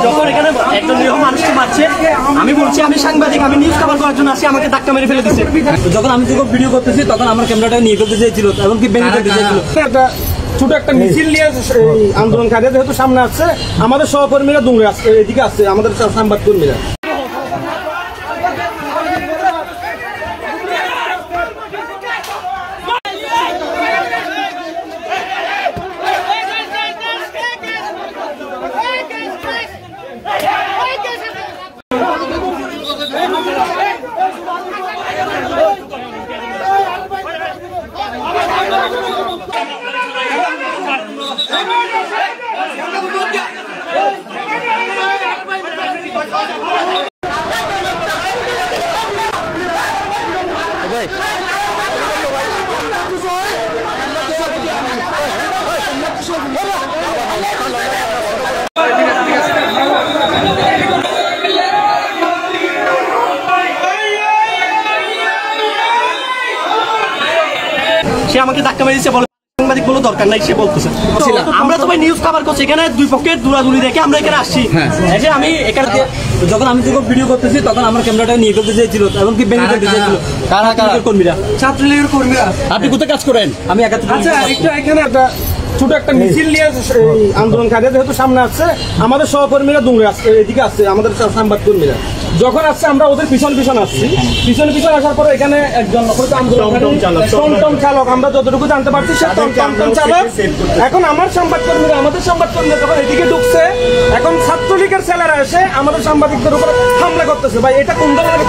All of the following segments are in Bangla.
যখন এখানে একজন নিরীহ মানুষকে মারছে, আমি বলছি আমি সাংবাদিক, আমি নিউজ কভার করার জন্য আসি, আমাকে ধাক্কা মেরে ফেলে দিচ্ছে। যখন আমি যখন ভিডিও করতেছি তখন আমার ক্যামেরাটা নিয়ে ফেলতে চেয়েছিল এবং কি ভেঙে ফেলতে চেয়েছিল। ছোট একটা মিছিল নিয়ে আন্দোলনকারীরা যেহেতু সামনে আসছে, আমাদের সহকর্মীরা দূরে আসছে, এদিকে আসছে আমাদের সাংবাদিককর্মীরা। সে আমাকে ধাক্কা মেরে দিচ্ছে, বলে সাংবাদিক বলে দরকার নাই, সে বলতেছে। আমরা তো ভাই নিউজ কভার করছি, এখানে দুই পক্ষের দূরাদূরি দেখে আমরা এখানে আসছি। এসে আমি এখানে যখন আমি যখন ভিডিও করতেছি তখন আমার ক্যামেরাটা নিয়ে ফেলতে চেয়েছিল এবং কি ভেঙে ফেলতে চেয়েছিল। কর্মীরা, ছাত্রলীগের কর্মীরা। আপনি কোথায় কাজ করেন? আমি আচ্ছা, এখানে একটা ছোট একটা মিছিল নিয়ে আন্দোলনকারীরা যেহেতু সামনে আসছে, আমাদের সহকর্মীরা দূরে আসছে, এদিকে আসছে আমাদের সাংবাদিককর্মীরা। যখন আসছে আমরা ওদের পিছন আসছি, পিছন আসার পরে এখানে একজন টমটম চালক, আমরা যতটুকু জানতে পারছি সে টমটম চালক। এখন আমাদের সাংবাদিককর্মীরা যখন এদিকে ঢুকছে, এখন ছাত্রলীগের ছেলেরা এসে আমাদের সাংবাদিকদের উপর হামলা করতেছে। ভাই এটা কোন ধরনের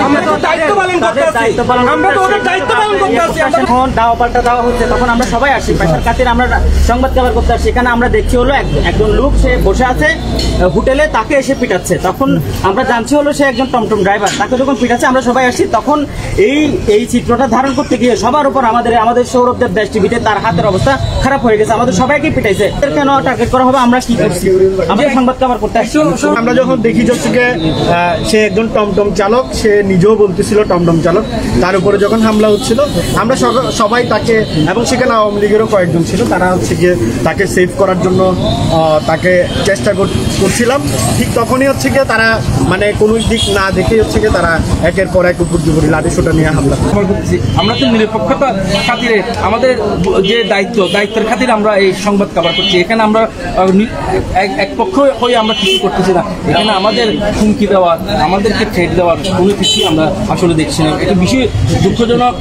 আমরা তো দায়িত্ব পালন করতে আছি, আমরা তো ওদের দায়িত্ব পালন করতে আছি। যখন দাওয়া পাল্টা দেওয়া হচ্ছে তখন আমরা সবাই আসি, পেশার খাতিরে আমরা সংবাদ কভার করতে আসছি। এখানে আমরা দেখছি হলো একজন লোক, সে বসে আছে হোটেলে, তাকে এসে পিটাচ্ছে। তখন আমরা জানছি হলো সে একজন টমটম ড্রাইভার, তাকে যখন পিটাচ্ছে আমরা সবাই আসছি। তখন এই চিত্রটা ধারণ করতে গিয়ে সবার উপর আমাদের সৌরভদেব দেশ টিভিতে তার হাতের অবস্থা খারাপ হয়ে গেছে, আমাদের সবাইকে পিটাইছে। কেন টার্গেট করা হবে? আমরা কি করছি? আমরা সংবাদ কভার করতে আসছি। আমরা যখন দেখি যে সে একজন টমটম চালক, সে নিজেও বলতেছিল টমটম চালক, তার উপরে যখন হামলা হচ্ছিল আমরা সবাই তাকে, এবং সেখানে আওয়ামী লীগেরও কয়েকজন ছিল, তারা হচ্ছে গিয়ে তাকে সেভ করার জন্য তাকে চেষ্টা করছিলাম। ঠিক তখনই হচ্ছে গিয়ে তারা মানে কোনো দিক না দেখে হচ্ছে গিয়ে তারা একের পর এক উপর দুপুরি লাঠি সোটা নিয়ে হামলা করতেছি। আমরা তো নিরপেক্ষতার খাতিরে আমাদের যে দায়িত্বের খাতিরে আমরা এই সংবাদ কভার করছি। এখানে আমরা এক পক্ষ হয়ে আমরা কিছু করতেছি না। এখানে আমাদের হুমকি দেওয়া, আমাদেরকে থ্রেট দেওয়ার কোনো কিছু আমরা আসলে দেখছি না। এটা বিষয় দুঃখজনক।